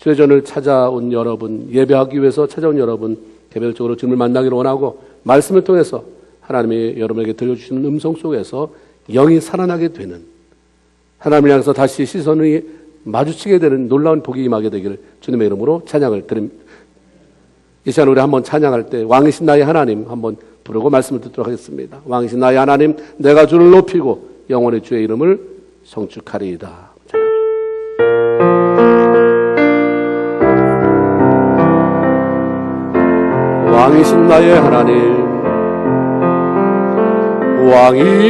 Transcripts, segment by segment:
주의 전을 찾아온 여러분, 예배하기 위해서 찾아온 여러분, 개별적으로 주님을 만나기를 원하고 말씀을 통해서 하나님이 여러분에게 들려주시는 음성 속에서 영이 살아나게 되는, 하나님을 향해서 다시 시선이 마주치게 되는 놀라운 복이 임하게 되기를 주님의 이름으로 찬양을 드립니다. 이 시간 우리 한번 찬양할 때 왕이신 나의 하나님 한번 부르고 말씀을 듣도록 하겠습니다. 왕이신 나의 하나님, 내가 주를 높이고 영원히 주의 이름을 성축하리이다. 왕이신 나의 하나님, 왕이신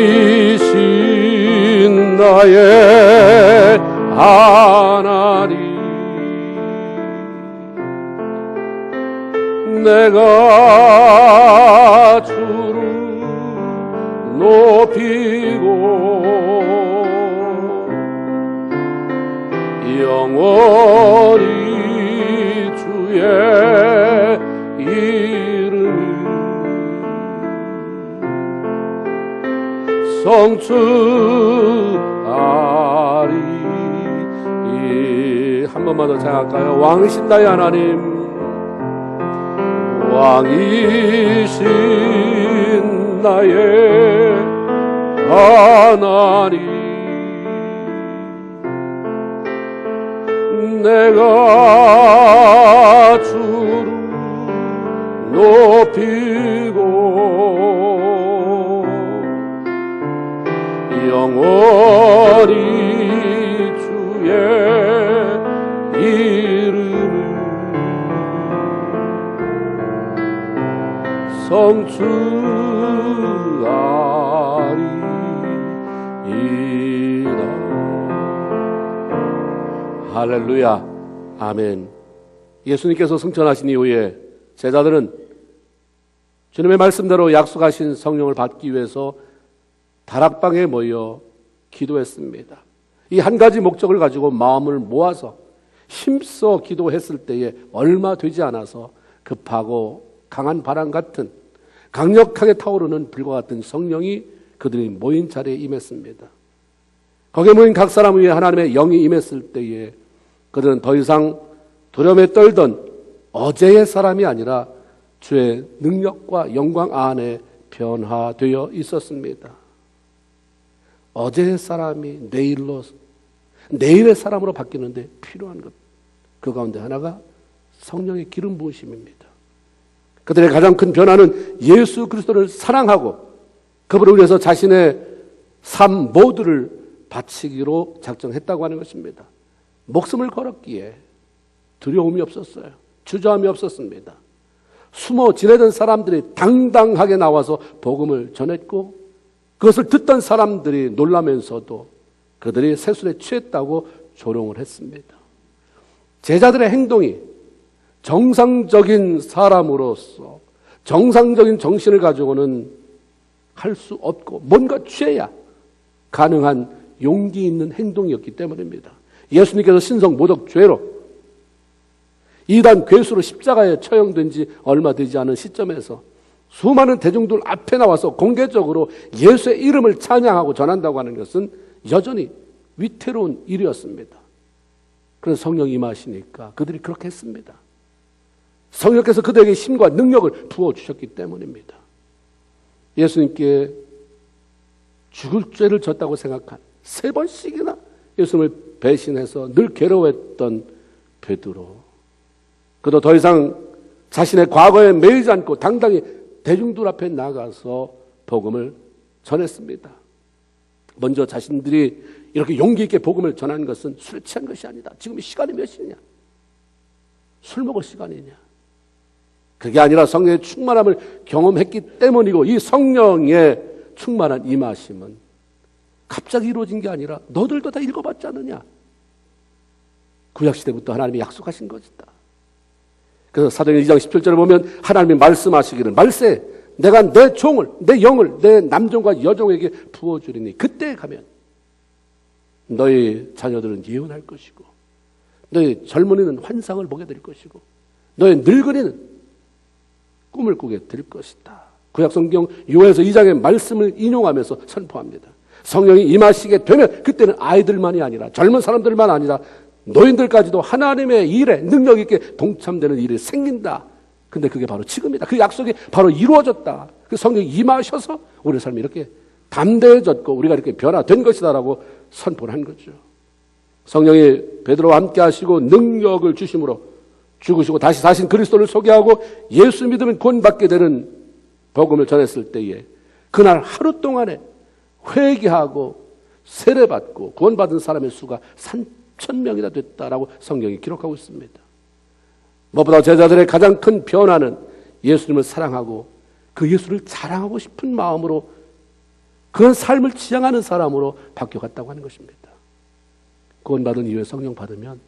나의 하나님, 내가 주를 높이고 영원히 주의 이름을 성축하리. 한 번만 더 생각할까요? 왕이신 나의 하나님, 왕이신 나의 하나님, 내가 주를 높이고 영원히 주의 이름을 성축하리이다. 할렐루야. 아멘. 예수님께서 승천하신 이후에 제자들은 주님의 말씀대로 약속하신 성령을 받기 위해서 다락방에 모여 기도했습니다. 이 한 가지 목적을 가지고 마음을 모아서 힘써 기도했을 때에 얼마 되지 않아서 급하고 강한 바람 같은, 강력하게 타오르는 불과 같은 성령이 그들이 모인 자리에 임했습니다. 거기에 모인 각 사람 위에 하나님의 영이 임했을 때에 그들은 더 이상 두려움에 떨던 어제의 사람이 아니라 주의 능력과 영광 안에 변화되어 있었습니다. 어제의 사람이 내일의 사람으로 바뀌는데 필요한 것, 그 가운데 하나가 성령의 기름 부으심입니다. 그들의 가장 큰 변화는 예수 그리스도를 사랑하고 그분을 위해서 자신의 삶 모두를 바치기로 작정했다고 하는 것입니다. 목숨을 걸었기에 두려움이 없었어요. 주저함이 없었습니다. 숨어 지내던 사람들이 당당하게 나와서 복음을 전했고 그것을 듣던 사람들이 놀라면서도 그들이 세술에 취했다고 조롱을 했습니다. 제자들의 행동이 정상적인 사람으로서 정상적인 정신을 가지고는 할 수 없고 뭔가 취해야 가능한 용기 있는 행동이었기 때문입니다. 예수님께서 신성 모독 죄로 이단 괴수로 십자가에 처형된 지 얼마 되지 않은 시점에서 수많은 대중들 앞에 나와서 공개적으로 예수의 이름을 찬양하고 전한다고 하는 것은 여전히 위태로운 일이었습니다. 그래서 성령이 임하시니까 그들이 그렇게 했습니다. 성령께서 그들에게 힘과 능력을 부어주셨기 때문입니다. 예수님께 죽을 죄를 졌다고 생각한 3번씩이나 예수님을 배신해서 늘 괴로워했던 베드로, 그도 더 이상 자신의 과거에 매이지 않고 당당히 대중들 앞에 나가서 복음을 전했습니다. 먼저 자신들이 이렇게 용기 있게 복음을 전한 것은 술에 취한 것이 아니다. 지금 시간이 몇 시냐? 술 먹을 시간이냐? 그게 아니라 성령의 충만함을 경험했기 때문이고, 이 성령의 충만한 임하심은 갑자기 이루어진 게 아니라 너들도 다 읽어봤지 않느냐? 구약시대부터 하나님이 약속하신 것이다. 그래서 사도행전 2장 17절에 보면 하나님이 말씀하시기를, 말세 내가 내 종을, 내 영을 내 남종과 여종에게 부어주리니 그때에 가면 너희 자녀들은 예언할 것이고 너희 젊은이는 환상을 보게 될 것이고 너희 늙은이는 꿈을 꾸게 될 것이다. 구약성경 요한서 2장의 말씀을 인용하면서 선포합니다. 성령이 임하시게 되면 그때는 아이들만이 아니라 젊은 사람들만 아니라 노인들까지도 하나님의 일에 능력 있게 동참되는 일이 생긴다. 근데 그게 바로 지금이다. 그 약속이 바로 이루어졌다. 그 성령이 임하셔서 우리 삶이 이렇게 담대해졌고 우리가 이렇게 변화된 것이다라고 선포를 한 거죠. 성령이 베드로와 함께 하시고 능력을 주심으로 죽으시고 다시 사신 그리스도를 소개하고 예수 믿으면 구원받게 되는 복음을 전했을 때에 그날 하루 동안에 회개하고 세례받고 구원받은 사람의 수가 3,000명이나 됐다라고 성경이 기록하고 있습니다. 무엇보다 제자들의 가장 큰 변화는 예수님을 사랑하고 그 예수를 자랑하고 싶은 마음으로 그런 삶을 지향하는 사람으로 바뀌어갔다고 하는 것입니다. 구원받은 이후에 성령 받으면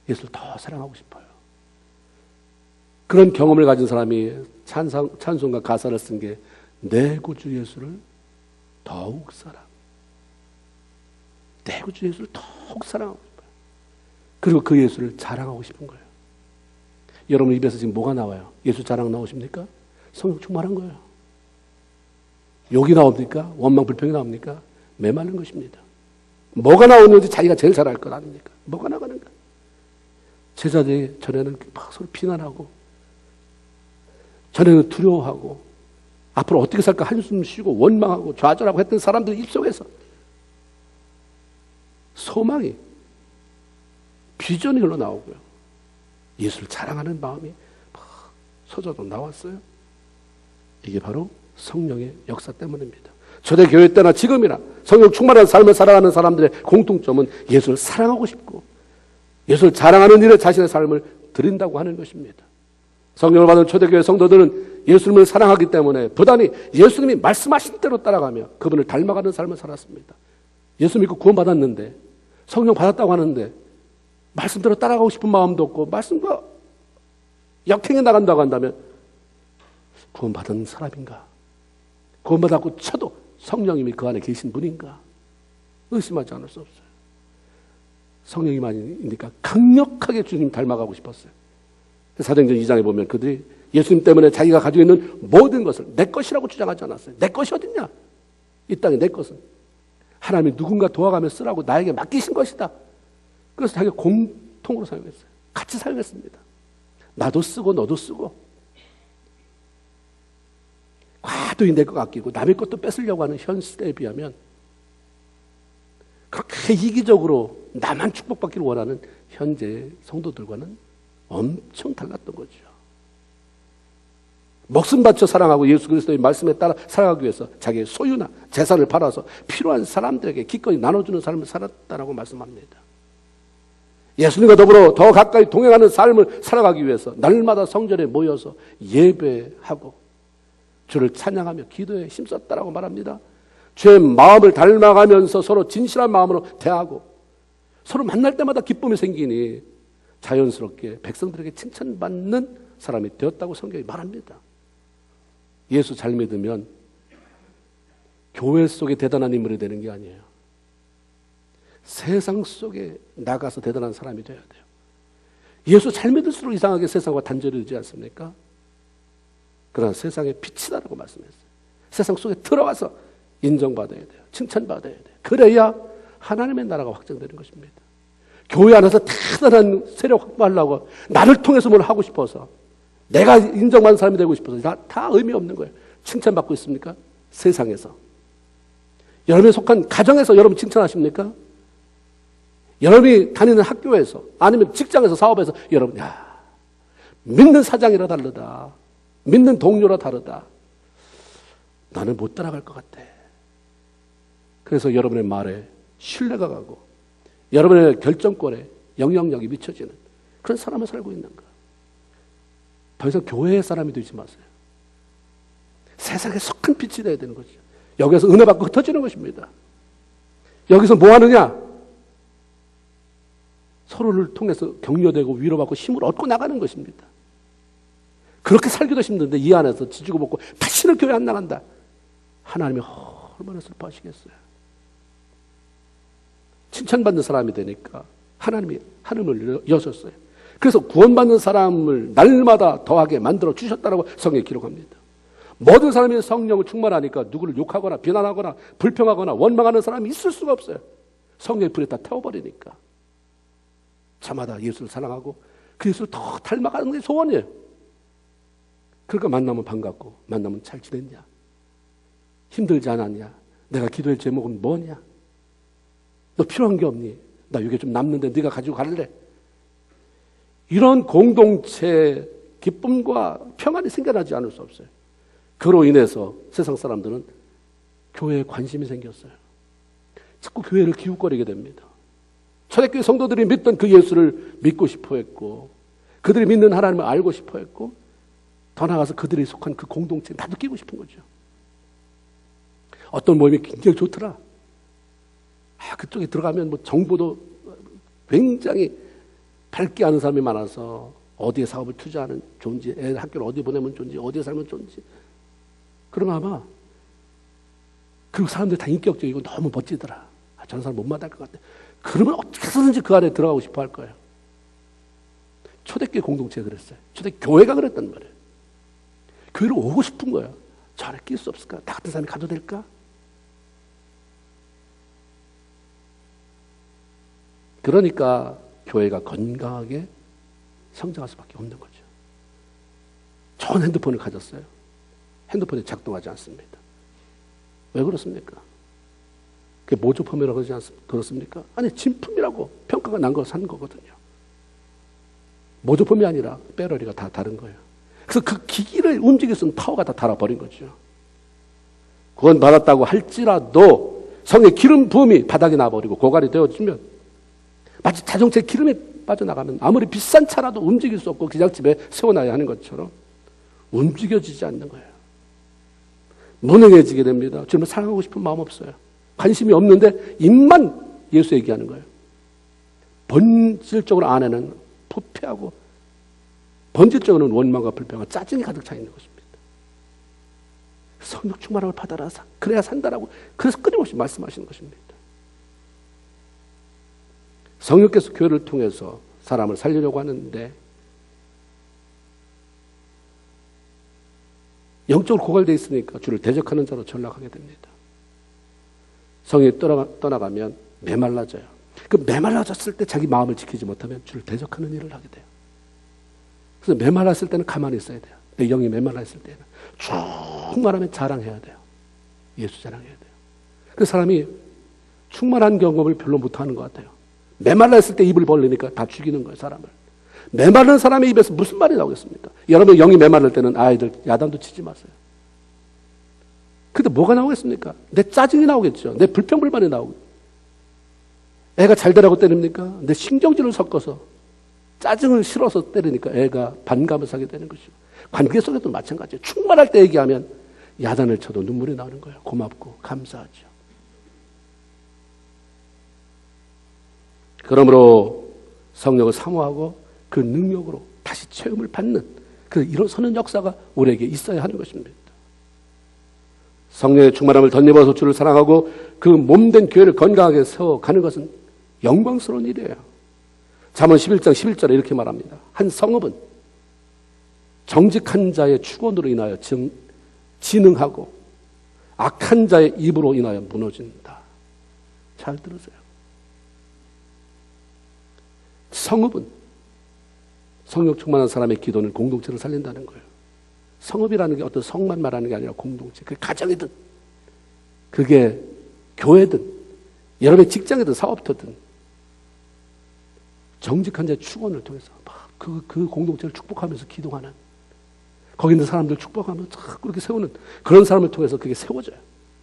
예수를 더 사랑하고 싶어요. 그런 경험을 가진 사람이 찬송과 가사를 쓴 게 내 구주 예수를 더욱 사랑. 내 구주 예수를 더욱 사랑하고 싶어요. 그리고 그 예수를 자랑하고 싶은 거예요. 여러분 입에서 지금 뭐가 나와요? 예수 자랑 나오십니까? 성령 충만한 거예요. 욕이 나옵니까? 원망 불평이 나옵니까? 메마른 것입니다. 뭐가 나오는지 자기가 제일 잘 알 것 아닙니까? 뭐가 나가는가? 제자들이 전에는 막 서로 비난하고 전에는 두려워하고 앞으로 어떻게 살까 한숨 쉬고 원망하고 좌절하고 했던 사람들 입속에서 소망이 비전이 흘러나오고요. 예수를 자랑하는 마음이 막 솟아서 나왔어요. 이게 바로 성령의 역사 때문입니다. 초대교회 때나 지금이나 성령 충만한 삶을 살아가는 사람들의 공통점은 예수를 사랑하고 싶고 예수를 자랑하는 일에 자신의 삶을 드린다고 하는 것입니다. 성령을 받은 초대교회 성도들은 예수님을 사랑하기 때문에 부단히 예수님이 말씀하신 대로 따라가며 그분을 닮아가는 삶을 살았습니다. 예수 믿고 구원받았는데 성령 받았다고 하는데 말씀대로 따라가고 싶은 마음도 없고 말씀과 역행해 나간다고 한다면 구원받은 사람인가? 구원받았고 쳐도 성령님이 그 안에 계신 분인가? 의심하지 않을 수 없어요. 성령님이니까 강력하게 주님 닮아가고 싶었어요. 사도행전 2장에 보면 그들이 예수님 때문에 자기가 가지고 있는 모든 것을 내 것이라고 주장하지 않았어요. 내 것이 어딨냐? 이 땅에 내 것은 하나님이 누군가 도와가며 쓰라고 나에게 맡기신 것이다. 그래서 자기가 공통으로 사용했어요. 같이 사용했습니다. 나도 쓰고 너도 쓰고 과도히 내 것 아끼고 남의 것도 뺏으려고 하는 현 시대에 비하면 그렇게 이기적으로 나만 축복받기를 원하는 현재 성도들과는 엄청 달랐던 거죠. 목숨 바쳐 사랑하고 예수 그리스도의 말씀에 따라 살아가기 위해서 자기의 소유나 재산을 팔아서 필요한 사람들에게 기꺼이 나눠주는 삶을 살았다라고 말씀합니다. 예수님과 더불어 더 가까이 동행하는 삶을 살아가기 위해서 날마다 성전에 모여서 예배하고 주를 찬양하며 기도에 힘썼다라고 말합니다. 주의 마음을 닮아가면서 서로 진실한 마음으로 대하고 서로 만날 때마다 기쁨이 생기니 자연스럽게 백성들에게 칭찬받는 사람이 되었다고 성경이 말합니다. 예수 잘 믿으면 교회 속에 대단한 인물이 되는 게 아니에요. 세상 속에 나가서 대단한 사람이 되어야 돼요. 예수 잘 믿을수록 이상하게 세상과 단절이 되지 않습니까? 그러나 세상의 빛이다라고 말씀했어요. 세상 속에 들어가서 인정받아야 돼요. 칭찬받아야 돼요. 그래야 하나님의 나라가 확장되는 것입니다. 교회 안에서 대단한 세력 확보하려고 나를 통해서 뭘 하고 싶어서 내가 인정받는 사람이 되고 싶어서 다 의미 없는 거예요. 칭찬받고 있습니까? 세상에서. 여러분이 속한 가정에서 여러분 칭찬하십니까? 여러분이 다니는 학교에서 아니면 직장에서 사업에서 여러분 믿는 사장이라 다르다. 믿는 동료라 다르다. 나는 못 따라갈 것 같아. 그래서 여러분의 말에 신뢰가 가고 여러분의 결정권에 영향력이 미쳐지는 그런 사람을 살고 있는 거예요. 더 이상 교회의 사람이 되지 마세요. 세상에 속한 빛이 되어야 되는 거죠. 여기서 은혜 받고 흩어지는 것입니다. 여기서 뭐 하느냐? 서로를 통해서 격려되고 위로받고 힘을 얻고 나가는 것입니다. 그렇게 살기도 힘든데 이 안에서 지지고 볶고 다시는 교회 안 나간다. 하나님이 얼마나 슬퍼하시겠어요. 칭찬받는 사람이 되니까 하나님이 하늘을 여셨어요. 그래서 구원받는 사람을 날마다 더하게 만들어 주셨다라고 성경에 기록합니다. 모든 사람이 성령을 충만하니까 누구를 욕하거나 비난하거나 불평하거나 원망하는 사람이 있을 수가 없어요. 성령의 불에 다 태워버리니까. 저마다 예수를 사랑하고 그 예수를 더 닮아가는 게 소원이에요. 그러니까 만나면 반갑고, 만나면 잘 지냈냐? 힘들지 않았냐? 내가 기도할 제목은 뭐냐? 너 필요한 게 없니? 나 이게 좀 남는데 네가 가지고 갈래? 이런 공동체 기쁨과 평안이 생겨나지 않을 수 없어요. 그로 인해서 세상 사람들은 교회에 관심이 생겼어요. 자꾸 교회를 기웃거리게 됩니다. 초대교회 성도들이 믿던 그 예수를 믿고 싶어 했고, 그들이 믿는 하나님을 알고 싶어 했고, 더 나아가서 그들이 속한 그 공동체에 나도 끼고 싶은 거죠. 어떤 모임이 굉장히 좋더라. 그쪽에 들어가면 뭐 정보도 굉장히 밝게 아는 사람이 많아서 어디에 사업을 투자하는 좋은지, 애 학교를 어디 보내면 좋은지, 어디에 살면 좋은지. 그러면 아마 그 사람들이 다 인격적이고 너무 멋지더라. 저런 사람 못 만날 것 같아. 그러면 어떻게든지 그 안에 들어가고 싶어 할 거예요. 초대교회 공동체가 그랬어요. 초대교회가 그랬단 말이에요. 교회로 오고 싶은 거예요. 저 안에 낄 수 없을까? 나 같은 사람이 가도 될까? 그러니까 교회가 건강하게 성장할 수밖에 없는 거죠. 좋은 핸드폰을 가졌어요. 핸드폰이 작동하지 않습니다. 왜 그렇습니까? 그게 모조품이라고 그렇습니까? 아니, 진품이라고 평가가 난 거 산 거거든요. 모조품이 아니라 배터리가 다 다른 거예요. 그래서 그 기기를 움직일 수 있는 파워가 다 달아버린 거죠. 구원 받았다고 할지라도 성의 기름 부음이 바닥에 나버리고 고갈이 되어지면 마치 자동차에 기름이 빠져나가면 아무리 비싼 차라도 움직일 수 없고 기장집에 세워놔야 하는 것처럼 움직여지지 않는 거예요. 무능해지게 됩니다. 주님을 사랑하고 싶은 마음 없어요. 관심이 없는데 입만 예수 얘기하는 거예요. 본질적으로 안에는 부패하고 본질적으로는 원망과 불평과 짜증이 가득 차 있는 것입니다. 성령 충만함을 받아라. 그래야 산다라고. 그래서 끊임없이 말씀하시는 것입니다. 성령께서 교회를 통해서 사람을 살리려고 하는데 영적으로 고갈되어 있으니까 주를 대적하는 자로 전락하게 됩니다. 성령이 떠나가면 메말라져요. 그 메말라졌을 때 자기 마음을 지키지 못하면 주를 대적하는 일을 하게 돼요. 그래서 메말랐을 때는 가만히 있어야 돼요. 내 영이 메말랐을 때는 충만하면 자랑해야 돼요. 예수 자랑해야 돼요. 그 사람이 충만한 경험을 별로 못하는 것 같아요. 메말랐을 때 입을 벌리니까 다 죽이는 거예요, 사람을. 메마른 사람의 입에서 무슨 말이 나오겠습니까? 여러분 영이 메마를 때는 아이들 야단도 치지 마세요. 근데 뭐가 나오겠습니까? 내 짜증이 나오겠죠. 내 불평불만이 나오고. 애가 잘 되라고 때립니까? 내 신경질을 섞어서 짜증을 실어서 때리니까 애가 반감을 사게 되는 것이고, 관계 속에도 마찬가지예요. 충만할 때 얘기하면 야단을 쳐도 눈물이 나오는 거예요. 고맙고 감사하죠. 그러므로 성령을 사모하고 그 능력으로 다시 체험을 받는 그 일어서는 역사가 우리에게 있어야 하는 것입니다. 성령의 충만함을 덧입어서 주를 사랑하고 그 몸된 교회를 건강하게 세워가는 것은 영광스러운 일이에요. 잠언 11장 11절에 이렇게 말합니다. 한 성읍은 정직한 자의 축원으로 인하여 진흥하고 악한 자의 입으로 인하여 무너진다. 잘 들으세요. 성읍은 성령 충만한 사람의 기도는 공동체를 살린다는 거예요. 성읍이라는 게 어떤 성만 말하는 게 아니라 공동체. 그게 가정이든 그게 교회든 여러분의 직장이든 사업터든 정직한 자의 축원을 통해서 그 공동체를 축복하면서 기도하는, 거기 있는 사람들 축복하면서 그렇게 세우는 그런 사람을 통해서 그게 세워져요.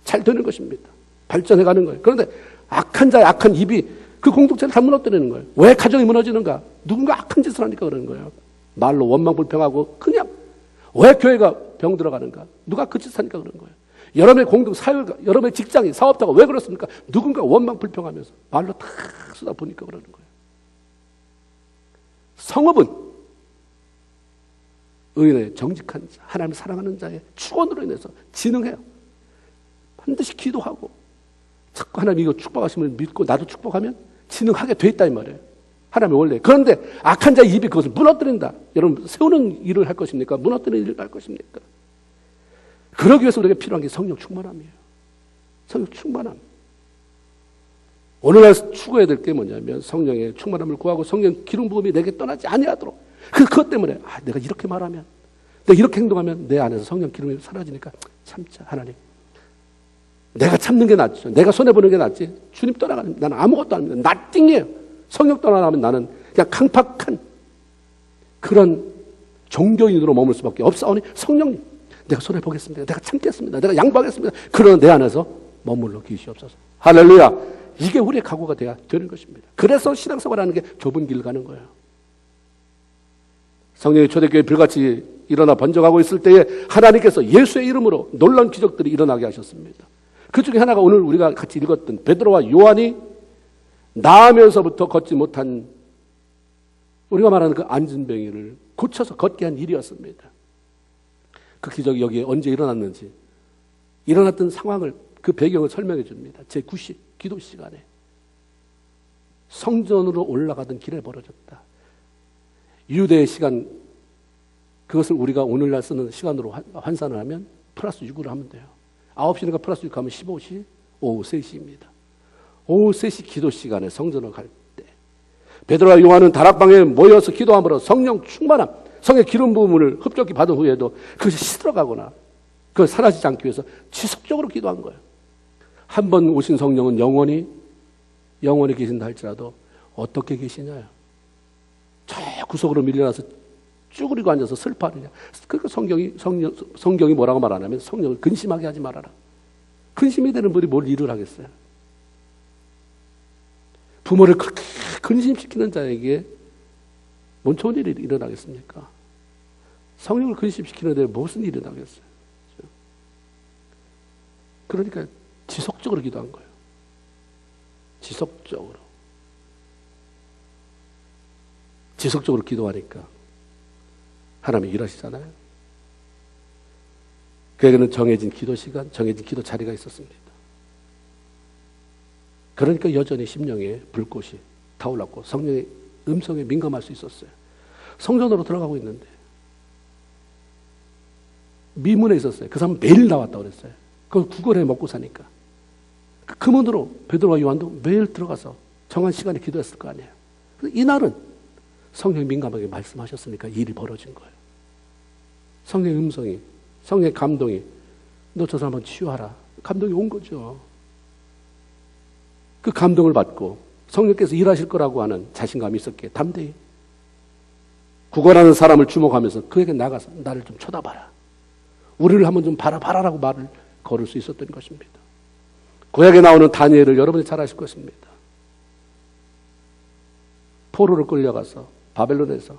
잘 되는 것입니다. 발전해가는 거예요. 그런데 악한 자의 악한 입이 그 공동체를 다 무너뜨리는 거예요. 왜 가정이 무너지는가? 누군가 악한 짓을 하니까 그러는 거예요. 말로 원망불평하고 그냥 왜 교회가 병 들어가는가? 누가 그 짓을 하니까 그러는 거예요. 여러분의 사회가, 여러분의 직장이, 사업자가 왜 그렇습니까? 누군가 원망불평하면서 말로 다 쏟아보니까 그러는 거예요. 성읍은 의인의 정직한 자, 하나님을 사랑하는 자의 축원으로 인해서 진흥해요. 반드시 기도하고 자꾸 하나님 이거 축복하심을 믿고 나도 축복하면 진흥하게 돼 있다 이 말이에요. 하나님의 원래. 그런데 악한 자의 입이 그것을 무너뜨린다. 여러분 세우는 일을 할 것입니까? 무너뜨리는 일을 할 것입니까? 그러기 위해서 우리가 필요한 게 성령 충만함이에요. 성령 충만함. 오늘날 추구해야 될 게 뭐냐면 성령의 충만함을 구하고 성령 기름 부음이 내게 떠나지 아니하도록. 그것 때문에 내가 이렇게 말하면, 내가 이렇게 행동하면 내 안에서 성령 기름이 사라지니까 참자. 하나님, 내가 참는 게 낫죠. 내가 손해보는 게 낫지. 주님 떠나가면 나는 아무것도 아닙니다. 나띵이에요. 성령 떠나가면 나는 그냥 강팍한 그런 종교인으로 머물 수밖에 없사오니 성령님, 내가 손해보겠습니다. 내가 참겠습니다. 내가 양보하겠습니다. 그러나 내 안에서 머물러 계시옵소서. 할렐루야. 이게 우리의 각오가 돼야 되는 것입니다. 그래서 신앙생활하는 게 좁은 길 가는 거예요. 성령이 초대교회 불같이 일어나 번져가고 있을 때에 하나님께서 예수의 이름으로 놀라운 기적들이 일어나게 하셨습니다. 그 중에 하나가 오늘 우리가 같이 읽었던 베드로와 요한이 나으면서부터 걷지 못한, 우리가 말하는 그 안진뱅이를 고쳐서 걷게 한 일이었습니다. 그 기적이 여기에 언제 일어났는지, 일어났던 상황을, 그 배경을 설명해 줍니다. 제90 기도 시간에 성전으로 올라가던 길에 벌어졌다. 유대의 시간, 그것을 우리가 오늘날 쓰는 시간으로 환산을 하면 플러스 6으로 하면 돼요. 9시니까 플러스 6 하면 15시, 오후 3시입니다. 오후 3시 기도 시간에 성전을 갈 때 베드로와 요한은 다락방에 모여서 기도함으로 성령 충만함, 성의 기름 부음을 흡족히 받은 후에도 그것이 시들어가거나 그걸 사라지지 않기 위해서 지속적으로 기도한 거예요. 한 번 오신 성령은 영원히 계신다 할지라도 어떻게 계시냐요? 저 구석으로 밀려나서 쭈그리고 앉아서 슬퍼하느냐. 그러니까 성경이 뭐라고 말하냐면 성령을 근심하게 하지 말아라. 근심이 되는 분이 뭘 일을 하겠어요? 부모를 그렇게 근심시키는 자에게 뭔 좋은 일이 일어나겠습니까? 성령을 근심시키는 데 무슨 일이 일어나겠어요? 그러니까 지속적으로 기도한 거예요. 지속적으로 기도하니까 하나님이 일하시잖아요. 그에게는 정해진 기도 시간, 정해진 기도 자리가 있었습니다. 그러니까 여전히 심령에 불꽃이 타올랐고 성령의 음성에 민감할 수 있었어요. 성전으로 들어가고 있는데 미문에 있었어요. 그 사람은 매일 나왔다고 그랬어요. 그걸 구걸해 먹고 사니까. 그 문으로 베드로와 요한도 매일 들어가서 정한 시간에 기도했을 거 아니에요. 이날은 성령이 민감하게 말씀하셨으니까 일이 벌어진 거예요. 성령의 음성이, 성령의 감동이, 너 저 사람 한번 치유하라. 감동이 온 거죠. 그 감동을 받고 성령께서 일하실 거라고 하는 자신감이 있었기에 담대히 구걸하는 사람을 주목하면서 그에게 나가서 나를 좀 쳐다봐라. 우리를 한번 좀 바라봐라라고 말을 걸을 수 있었던 것입니다. 구약에 나오는 다니엘을 여러분이 잘 아실 것입니다. 포로를 끌려가서 바벨론에서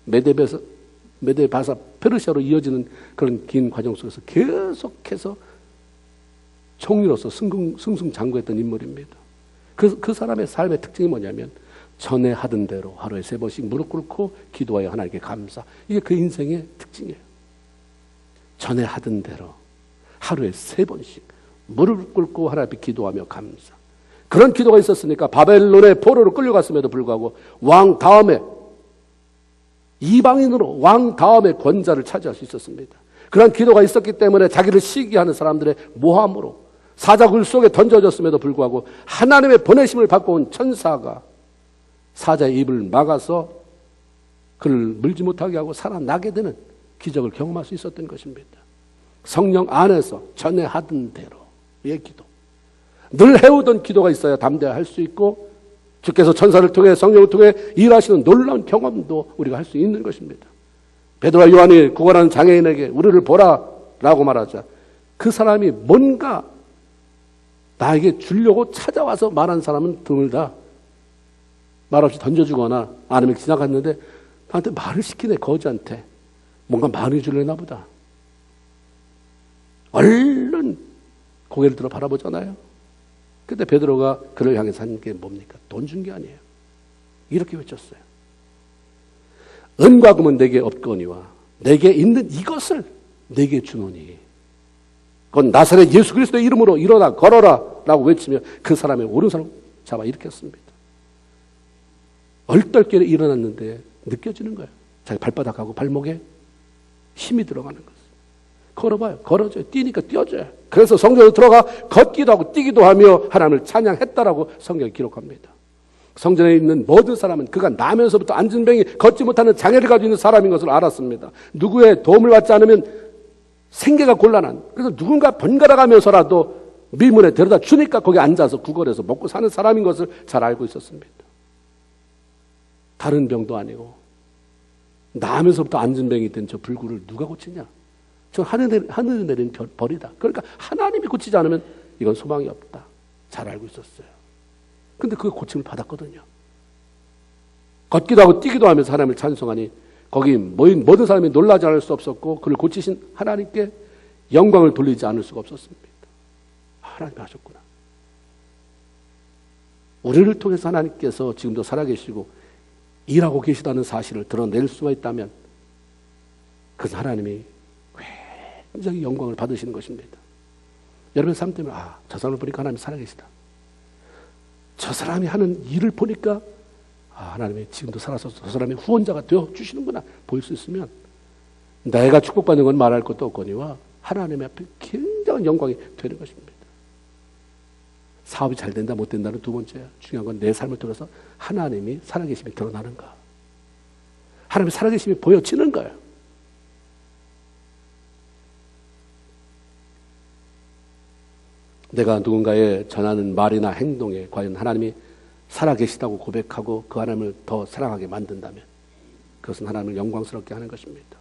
메데 바사 페르시아로 이어지는 그런 긴 과정 속에서 계속해서 총리로서 승승장구했던 인물입니다. 그 사람의 삶의 특징이 뭐냐면 전에 하던 대로 하루에 3번씩 무릎 꿇고 기도하여 하나님께 감사. 이게 그 인생의 특징이에요. 전에 하던 대로 하루에 3번씩 무릎 꿇고 하나님 앞에 기도하며 감사. 그런 기도가 있었으니까 바벨론의 포로로 끌려갔음에도 불구하고 왕 다음에 이방인으로 왕 다음에 권자를 차지할 수 있었습니다. 그런 기도가 있었기 때문에 자기를 시기하는 사람들의 모함으로 사자굴 속에 던져졌음에도 불구하고 하나님의 보내심을 받고 온 천사가 사자의 입을 막아서 그를 물지 못하게 하고 살아나게 되는 기적을 경험할 수 있었던 것입니다. 성령 안에서 전에 하던 대로의 기도, 늘 해오던 기도가 있어야 담대할 수 있고 주께서 천사를 통해 성령을 통해 일하시는 놀라운 경험도 우리가 할 수 있는 것입니다. 베드로와 요한이 구걸하는 장애인에게 우리를 보라라고 말하자 그 사람이 뭔가 나에게 주려고 찾아와서 말한 사람은 드물다. 말없이 던져주거나 아니면 지나갔는데 나한테 말을 시키네. 거지한테 뭔가 많이 주려나 보다. 얼른 고개를 들어 바라보잖아요. 그때 베드로가 그를 향해서 한 게 뭡니까? 돈 준 게 아니에요. 이렇게 외쳤어요. 은과 금은 내게 없거니와 내게 있는 이것을 내게 주노니 그건 나사렛 예수 그리스도의 이름으로 일어나 걸어라 라고 외치며 그 사람의 오른손을 잡아 일으켰습니다. 얼떨결에 일어났는데 느껴지는 거예요. 자기 발바닥하고 발목에 힘이 들어가는 것. 걸어봐요. 걸어줘요. 뛰니까 뛰어줘요. 그래서 성전에 들어가 걷기도 하고 뛰기도 하며 하나님을 찬양했다라고 성경이 기록합니다. 성전에 있는 모든 사람은 그가 나면서부터 앉은 병이 걷지 못하는 장애를 가지고 있는 사람인 것을 알았습니다. 누구의 도움을 받지 않으면 생계가 곤란한, 그래서 누군가 번갈아가면서라도 밀문에 데려다 주니까 거기 앉아서 구걸해서 먹고 사는 사람인 것을 잘 알고 있었습니다. 다른 병도 아니고 나면서부터 앉은 병이 된 저 불구를 누가 고치냐? 저 하늘에 내린 벌이다. 그러니까 하나님이 고치지 않으면 이건 소망이 없다. 잘 알고 있었어요. 근데 그 고침을 받았거든요. 걷기도 하고 뛰기도 하면서 하나님을 찬송하니 거기 모인 모든 사람이 놀라지 않을 수 없었고 그를 고치신 하나님께 영광을 돌리지 않을 수가 없었습니다. 하나님이 하셨구나. 우리를 통해서 하나님께서 지금도 살아계시고 일하고 계시다는 사실을 드러낼 수가 있다면 그것은 하나님이 굉장히 영광을 받으시는 것입니다. 여러분의 삶 때문에 저 사람을 보니까 하나님이 살아계시다. 저 사람이 하는 일을 보니까 하나님이 지금도 살아서 저 사람이 후원자가 되어주시는구나 보일 수 있으면 내가 축복받는 건 말할 것도 없거니와 하나님 앞에 굉장한 영광이 되는 것입니다. 사업이 잘 된다 못 된다는 두 번째, 중요한 건 내 삶을 통해서 하나님이 살아계심이 드러나는가, 하나님이 살아계심이 보여지는 거예요. 내가 누군가에 전하는 말이나 행동에 과연 하나님이 살아계시다고 고백하고 그 하나님을 더 사랑하게 만든다면 그것은 하나님을 영광스럽게 하는 것입니다.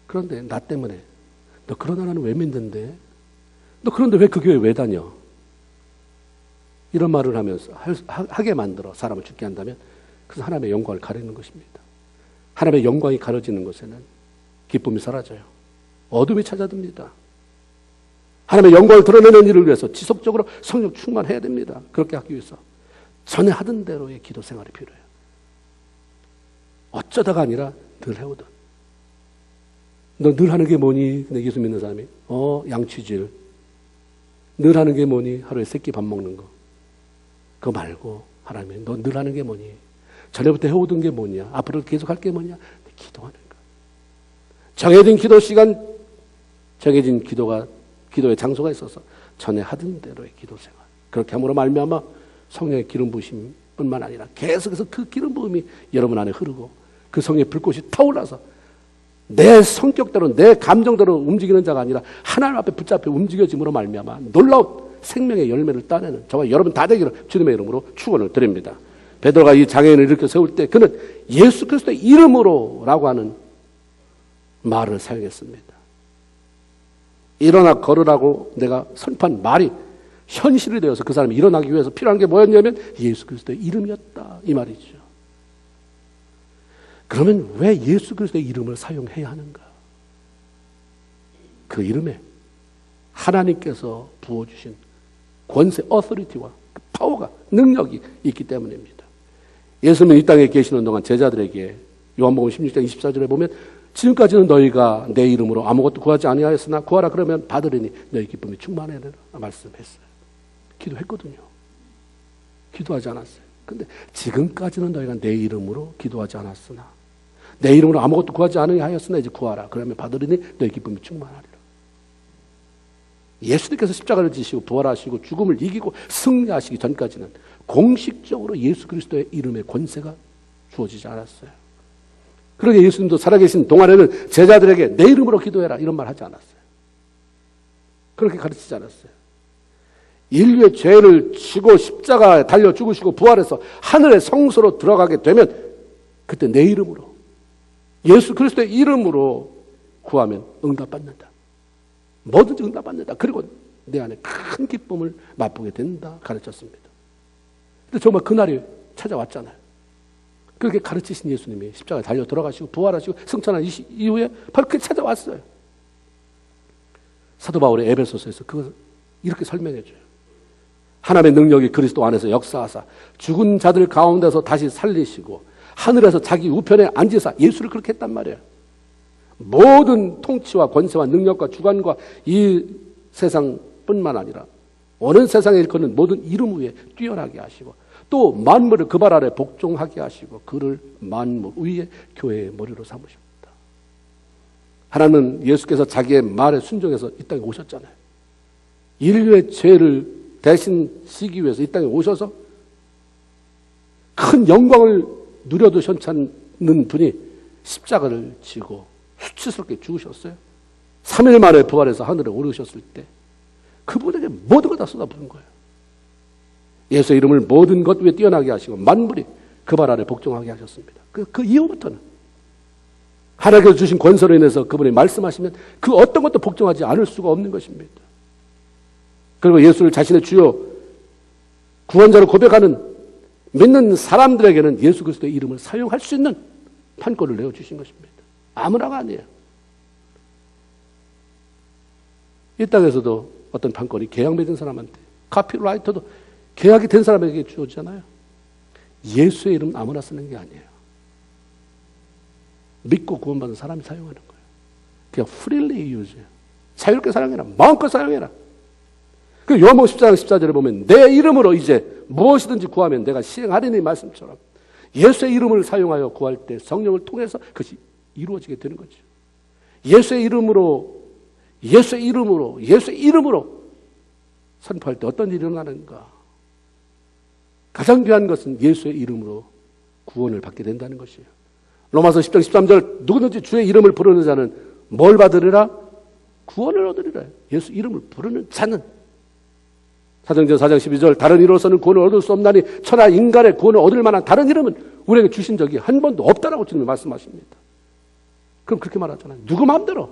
그런데 나 때문에 너 그런 하나님 왜 믿는데? 너 그런데 왜 그 교회 왜 다녀? 이런 말을 하면서 하게 만들어 사람을 죽게 한다면 그것은 하나님의 영광을 가리는 것입니다. 하나님의 영광이 가려지는 곳에는 기쁨이 사라져요. 어둠이 찾아듭니다. 하나님의 영광을 드러내는 일을 위해서 지속적으로 성령 충만해야 됩니다. 그렇게 하기 위해서 전에 하던 대로의 기도 생활이 필요해요. 어쩌다가 아니라 늘 해오던. 너 늘 하는 게 뭐니? 근데 예수 믿는 사람이 양치질. 늘 하는 게 뭐니? 하루에 3끼 밥 먹는 거. 그거 말고 하나님이 너 늘 하는 게 뭐니? 전에부터 해오던 게 뭐냐? 앞으로 계속 할 게 뭐냐? 기도하는 거. 정해진 기도 시간, 정해진 기도의 장소가 있어서 전에 하던 대로의 기도 생활. 그렇게 함으로 말미암아 성령의 기름 부으심뿐만 아니라 계속해서 그 기름 부음이 여러분 안에 흐르고 그 성령의 불꽃이 타올라서 내 성격대로 내 감정대로 움직이는 자가 아니라 하나님 앞에 붙잡혀 움직여짐으로 말미암아 놀라운 생명의 열매를 따내는 저와 여러분 다 되기를 주님의 이름으로 축원을 드립니다. 베드로가 이 장애인을 이렇게 세울 때 그는 예수 그리스도의 이름으로라고 하는 말을 사용했습니다. 일어나 걸으라고 내가 선포한 말이 현실이 되어서 그 사람이 일어나기 위해서 필요한 게 뭐였냐면 예수 그리스도의 이름이었다 이 말이죠. 그러면 왜 예수 그리스도의 이름을 사용해야 하는가? 그 이름에 하나님께서 부어주신 권세, 어서리티와 파워가, 능력이 있기 때문입니다. 예수님은 이 땅에 계시는 동안 제자들에게 요한복음 16장 24절에 보면 지금까지는 너희가 내 이름으로 아무것도 구하지 아니하였으나 구하라 그러면 받으리니 너희 기쁨이 충만하리라 말씀했어요. 기도했거든요. 기도하지 않았어요. 근데 지금까지는 너희가 내 이름으로 기도하지 않았으나 내 이름으로 아무것도 구하지 아니하였으나 이제 구하라 그러면 받으리니 너희 기쁨이 충만하리라. 예수님께서 십자가를 지시고 부활하시고 죽음을 이기고 승리하시기 전까지는 공식적으로 예수 그리스도의 이름의 권세가 주어지지 않았어요. 그러게 예수님도 살아계신 동안에는 제자들에게 내 이름으로 기도해라 이런 말 하지 않았어요. 그렇게 가르치지 않았어요. 인류의 죄를 지고 십자가에 달려 죽으시고 부활해서 하늘의 성소로 들어가게 되면 그때 내 이름으로 예수 그리스도의 이름으로 구하면 응답받는다. 뭐든지 응답받는다. 그리고 내 안에 큰 기쁨을 맛보게 된다 가르쳤습니다. 근데 정말 그날이 찾아왔잖아요. 그렇게 가르치신 예수님이 십자가에 달려 들어가시고 부활하시고 승천한 이후에 바로 그게 찾아왔어요. 사도 바울의 에베소서에서 그걸 이렇게 설명해 줘요. 하나님의 능력이 그리스도 안에서 역사하사 죽은 자들 가운데서 다시 살리시고 하늘에서 자기 우편에 앉으사 예수를 그렇게 했단 말이에요. 모든 통치와 권세와 능력과 주관과 이 세상뿐만 아니라 어느 세상에 일컫는 모든 이름 위에 뛰어나게 하시고 또 만물을 그 발 아래 복종하게 하시고 그를 만물 위에 교회의 머리로 삼으십니다. 하나님은 예수께서 자기의 말에 순종해서 이 땅에 오셨잖아요. 인류의 죄를 대신 지기 위해서 이 땅에 오셔서 큰 영광을 누려도 현찮는 분이 십자가를 지고 수치스럽게 죽으셨어요. 3일 만에 부활해서 하늘에 오르셨을 때 그분에게 모든 걸 다 쏟아부은 거예요. 예수의 이름을 모든 것 위에 뛰어나게 하시고 만물이 그 발 아래 복종하게 하셨습니다. 그 이후부터는 하나님께서 주신 권세로 인해서 그분이 말씀하시면 그 어떤 것도 복종하지 않을 수가 없는 것입니다. 그리고 예수를 자신의 주요 구원자로 고백하는 믿는 사람들에게는 예수 그리스도의 이름을 사용할 수 있는 판권을 내어주신 것입니다. 아무나가 아니에요. 이 땅에서도 어떤 판권이 계약 맺은 사람한테, 카피라이터도 계약이 된 사람에게 주어지잖아요. 예수의 이름은 아무나 쓰는 게 아니에요. 믿고 구원받은 사람이 사용하는 거예요. 그냥 freely use. 자유롭게 사용해라. 마음껏 사용해라. 그 요한복음 14장 14절에 보면 내 이름으로 이제 무엇이든지 구하면 내가 시행하리니 말씀처럼 예수의 이름을 사용하여 구할 때 성령을 통해서 그것이 이루어지게 되는 거죠. 예수의 이름으로 선포할 때 어떤 일이 일어나는가? 가장 귀한 것은 예수의 이름으로 구원을 받게 된다는 것이에요. 로마서 10장 13절 누구든지 주의 이름을 부르는 자는 뭘 받으리라? 구원을 얻으리라. 예수 이름을 부르는 자는. 사도행전 4장 12절 다른 이로서는 구원을 얻을 수 없나니 천하 인간의 구원을 얻을 만한 다른 이름은 우리에게 주신 적이 한 번도 없다라고 주님이 말씀하십니다. 그럼 그렇게 말하잖아요. 누구 마음대로.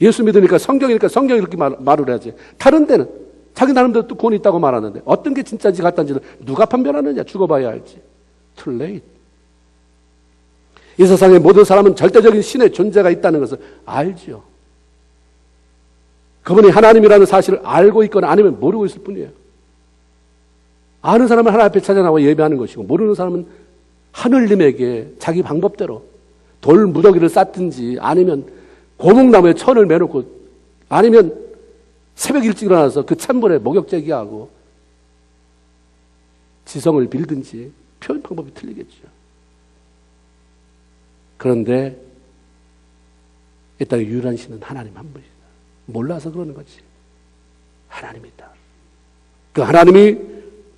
예수 믿으니까 성경이니까 성경 이렇게 말을 해야지. 다른 데는 자기 나름대로 또 구원이 있다고 말하는데 어떤 게 진짜인지 가짜인지는 누가 판별하느냐. 죽어봐야 알지. Too late. 이 세상의 모든 사람은 절대적인 신의 존재가 있다는 것을 알지요. 그분이 하나님이라는 사실을 알고 있거나 아니면 모르고 있을 뿐이에요. 아는 사람은 하나님 앞에 찾아나와 예배하는 것이고 모르는 사람은 하늘님에게 자기 방법대로 돌 무더기를 쌓든지 아니면 고목나무에 천을 매놓고 아니면 새벽 일찍 일어나서 그 찬물에 목욕 제기하고 지성을 빌든지 표현 방법이 틀리겠죠. 그런데 이 땅에 유일한 신은 하나님 한 분이다. 몰라서 그러는 거지. 하나님이다. 그 하나님이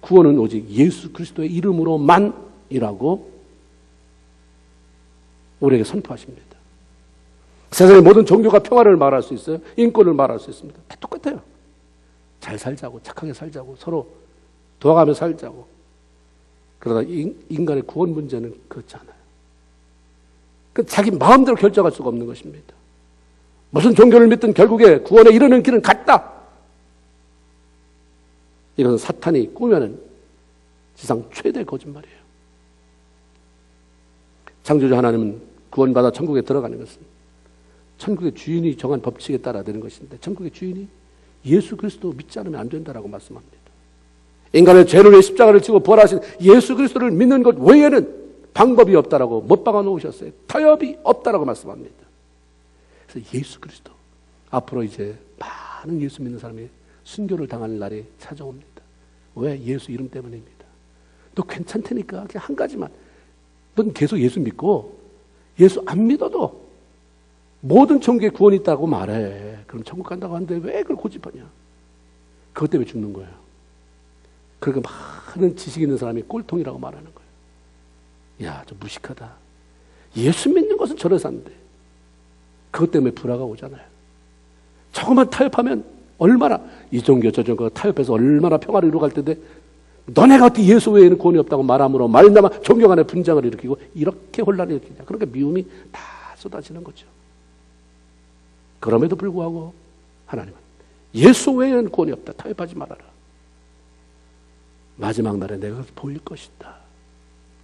구원은 오직 예수 그리스도의 이름으로만이라고 우리에게 선포하십니다. 세상의 모든 종교가 평화를 말할 수 있어요. 인권을 말할 수 있습니다. 다 똑같아요. 잘 살자고 착하게 살자고 서로 도와가며 살자고. 그러다 인간의 구원 문제는 그렇지 않아요. 그 자기 마음대로 결정할 수가 없는 것입니다. 무슨 종교를 믿든 결국에 구원에 이르는 길은 같다. 이것은 사탄이 꾸며낸 지상 최대 거짓말이에요. 창조주 하나님은 구원받아 천국에 들어가는 것은 천국의 주인이 정한 법칙에 따라 되는 것인데 천국의 주인이 예수 그리스도 믿지 않으면 안 된다라고 말씀합니다. 인간의 죄를 위해 십자가를 지고 부활하신 예수 그리스도를 믿는 것 외에는 방법이 없다라고 못 박아 놓으셨어요. 타협이 없다라고 말씀합니다. 그래서 예수 그리스도 앞으로 이제 많은 예수 믿는 사람이 순교를 당할 날이 찾아옵니다. 왜? 예수 이름 때문입니다. 너 괜찮다니까 그냥 한 가지만 넌 계속 예수 믿고 예수 안 믿어도 모든 천국에 구원이 있다고 말해. 그럼 천국 간다고 하는데 왜 그걸 고집하냐. 그것 때문에 죽는 거예요. 그러니까 많은 지식 있는 사람이 꼴통이라고 말하는 거예요. 야, 좀 무식하다. 예수 믿는 것은 저래서 안 돼. 그것 때문에 불화가 오잖아요. 조금만 타협하면 얼마나 이 종교 저 종교 타협해서 얼마나 평화를 이루어갈 텐데 너네가 어떻게 예수 외에는 구원이 없다고 말함으로 말미암아 종교 간의 분쟁을 일으키고 이렇게 혼란을 일으키냐. 그러니까 미움이 다 쏟아지는 거죠. 그럼에도 불구하고 하나님은 예수 외에는 구원이 없다. 타협하지 말아라. 마지막 날에 내가 보일 것이다.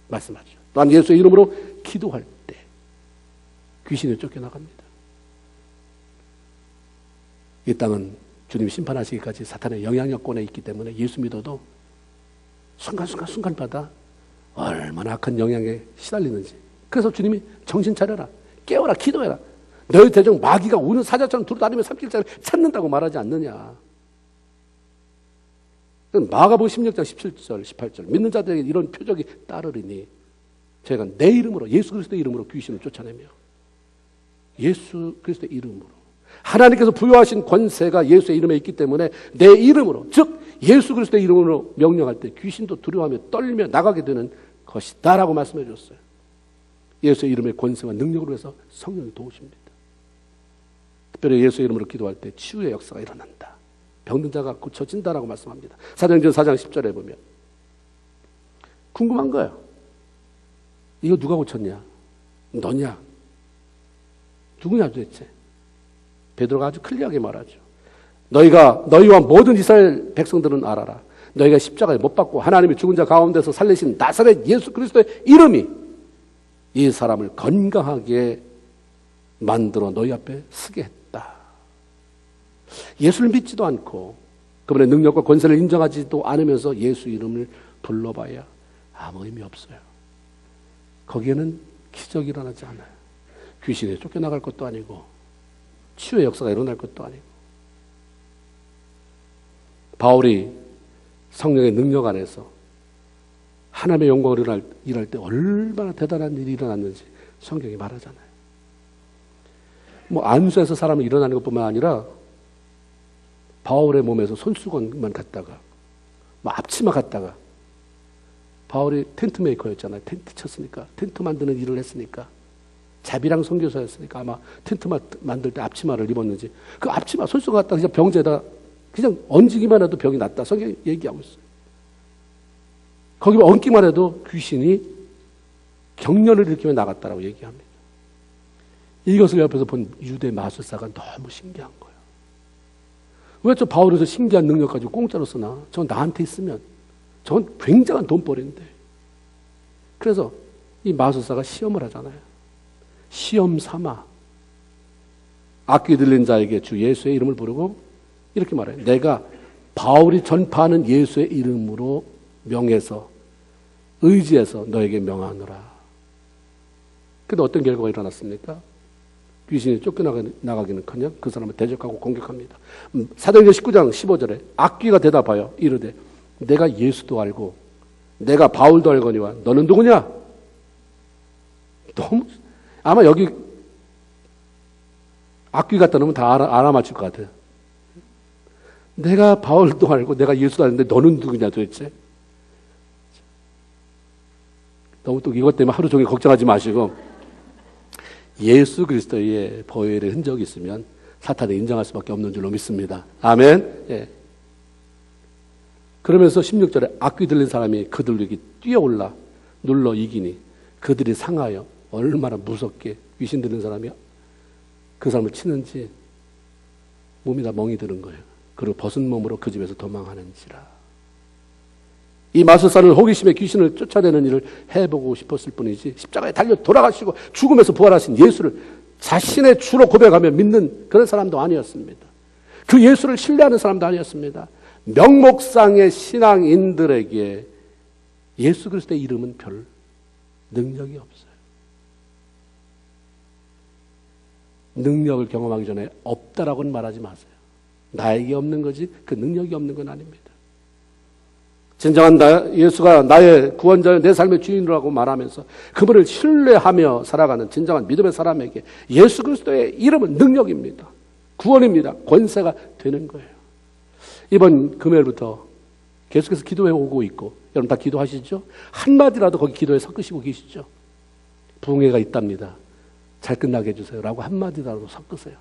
말씀하죠. 또한 예수의 이름으로 기도할 때 귀신이 쫓겨나갑니다. 이 땅은 주님이 심판하시기까지 사탄의 영향력권에 있기 때문에 예수 믿어도 순간순간마다 얼마나 악한 영향에 시달리는지. 그래서 주님이 정신 차려라. 깨워라. 기도해라. 너희 대중 마귀가 우는 사자처럼 두루다니며 삼킬자를 찾는다고 말하지 않느냐. 마가복음 16장 17절 18절 믿는 자들에게 이런 표적이 따르리니 저희가 내 이름으로 예수 그리스도의 이름으로 귀신을 쫓아내며 예수 그리스도의 이름으로. 하나님께서 부여하신 권세가 예수의 이름에 있기 때문에 내 이름으로, 즉 예수 그리스도의 이름으로 명령할 때 귀신도 두려워하며 떨며 나가게 되는 것이다 라고 말씀해 주셨어요. 예수의 이름의 권세와 능력으로 해서 성령이 도우십니다. 특별히 예수의 이름으로 기도할 때 치유의 역사가 일어난다. 병든 자가 고쳐진다라고 말씀합니다. 사도행전 4장 10절에 보면 궁금한 거예요. 이거 누가 고쳤냐? 너냐? 누구냐 도대체? 베드로가 아주 클리어하게 말하죠. 너희와 모든 이스라엘 백성들은 알아라. 너희가 십자가에 못 박고 하나님이 죽은 자 가운데서 살리신 나사렛 예수 그리스도의 이름이 이 사람을 건강하게 만들어 너희 앞에 서게 했다. 예수를 믿지도 않고 그분의 능력과 권세를 인정하지도 않으면서 예수 이름을 불러봐야 아무 의미 없어요. 거기에는 기적이 일어나지 않아요. 귀신이 쫓겨나갈 것도 아니고 치유의 역사가 일어날 것도 아니고. 바울이 성령의 능력 안에서 하나님의 영광을 일할 때 얼마나 대단한 일이 일어났는지 성경이 말하잖아요. 안수에서 사람이 일어나는 것뿐만 아니라 바울의 몸에서 손수건만 갖다가 앞치마 갖다가, 바울이 텐트 메이커였잖아요. 텐트 쳤으니까, 텐트 만드는 일을 했으니까, 자비랑 선교사였으니까 아마 텐트 만들 때 앞치마를 입었는지 그 앞치마 손수건 갖다가 그냥 병자에다 그냥 얹기만 해도 병이 낫다. 성경이 얘기하고 있어요. 거기 얹기만 해도 귀신이 경련을 일으키며 나갔다라고 얘기합니다. 이것을 옆에서 본 유대 마술사가 너무 신기한 거예요. 왜 저 바울에서 신기한 능력 가지고 공짜로 쓰나? 저건 나한테 있으면 저건 굉장한 돈벌이인데. 그래서 이 마술사가 시험을 하잖아요. 시험 삼아 악귀 들린 자에게 주 예수의 이름을 부르고 이렇게 말해요. 내가 바울이 전파하는 예수의 이름으로 명해서 의지해서 너에게 명하노라. 근데 어떤 결과가 일어났습니까? 귀신이 쫓겨나가기는커녕 그 사람을 대적하고 공격합니다. 사도행전 19장 15절에 악귀가 대답하여 이르되 내가 예수도 알고 내가 바울도 알거니와 너는 누구냐? 너무 아마 여기 악귀 갖다 놓으면 다 알아맞힐 것 같아요. 내가 바울도 알고 내가 예수도 아는데 너는 누구냐 도대체? 너무 또 이것 때문에 하루 종일 걱정하지 마시고 예수 그리스도의 보혈의 흔적이 있으면 사탄이 인정할 수밖에 없는 줄로 믿습니다. 아멘. 예. 그러면서 16절에 악귀 들린 사람이 그들에게 뛰어올라 눌러 이기니 그들이 상하여 얼마나 무섭게 귀신 들린 사람이 그 사람을 치는지 몸이 다 멍이 드는 거예요. 그리고 벗은 몸으로 그 집에서 도망하는지라. 이 마술사는 호기심에 귀신을 쫓아내는 일을 해보고 싶었을 뿐이지 십자가에 달려 돌아가시고 죽음에서 부활하신 예수를 자신의 주로 고백하며 믿는 그런 사람도 아니었습니다. 그 예수를 신뢰하는 사람도 아니었습니다. 명목상의 신앙인들에게 예수 그리스도의 이름은 별 능력이 없어요. 능력을 경험하기 전에 없다라고는 말하지 마세요. 나에게 없는 거지 그 능력이 없는 건 아닙니다. 진정한 예수가 나의 구원자여 내 삶의 주인이라고 말하면서 그분을 신뢰하며 살아가는 진정한 믿음의 사람에게 예수 그리스도의 이름은 능력입니다. 구원입니다. 권세가 되는 거예요. 이번 금요일부터 계속해서 기도해 오고 있고 여러분 다 기도하시죠? 한마디라도 거기 기도에 섞으시고 계시죠? 부흥회가 있답니다. 잘 끝나게 해주세요 라고 한마디라도 섞으세요.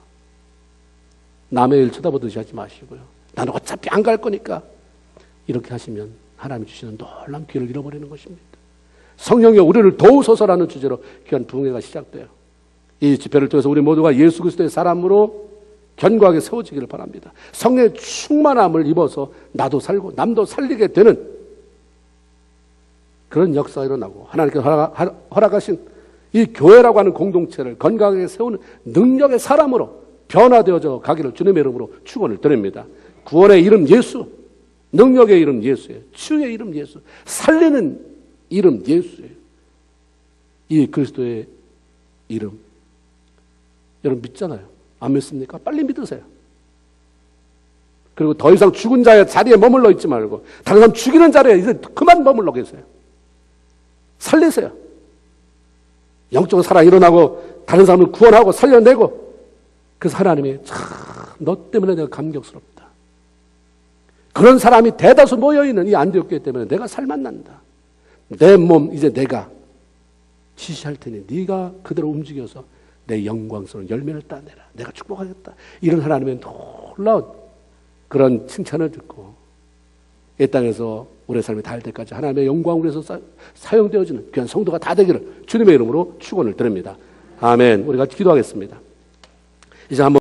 남의 일 쳐다보듯이 하지 마시고요. 나는 어차피 안 갈 거니까 이렇게 하시면 하나님이 주시는 놀라운 기회를 잃어버리는 것입니다. 성령이 우리를 도우소서라는 주제로 귀한 부흥회가 시작돼요. 이 집회를 통해서 우리 모두가 예수 그리스도의 사람으로 견고하게 세워지기를 바랍니다. 성령의 충만함을 입어서 나도 살고 남도 살리게 되는 그런 역사가 일어나고 하나님께서 허락하신 이 교회라고 하는 공동체를 건강하게 세우는 능력의 사람으로 변화되어져 가기를 주님의 이름으로 축원을 드립니다. 구원의 이름 예수, 능력의 이름 예수예요. 치유의 이름 예수, 살리는 이름 예수예요. 이 그리스도의 이름 여러분 믿잖아요. 안 믿습니까? 빨리 믿으세요. 그리고 더 이상 죽은 자의 자리에 머물러 있지 말고 다른 사람 죽이는 자리에 이제 그만 머물러 계세요. 살리세요. 영적 사랑이 일어나고 다른 사람을 구원하고 살려내고, 그래서 하나님이 참 너 때문에 내가 감격스럽다. 그런 사람이 대다수 모여있는 이 안디옥 교회 때문에 내가 살만 난다. 내 몸 이제 내가 지시할 테니 네가 그대로 움직여서 내 영광스러운 열매를 따내라. 내가 축복하겠다. 이런 하나님의 놀라운 그런 칭찬을 듣고 이 땅에서 우리의 삶이 닿을 때까지 하나님의 영광을 위해서 사용되어지는 귀한 성도가 다 되기를 주님의 이름으로 축원을 드립니다. 아멘. 우리가 기도하겠습니다. 이제 한번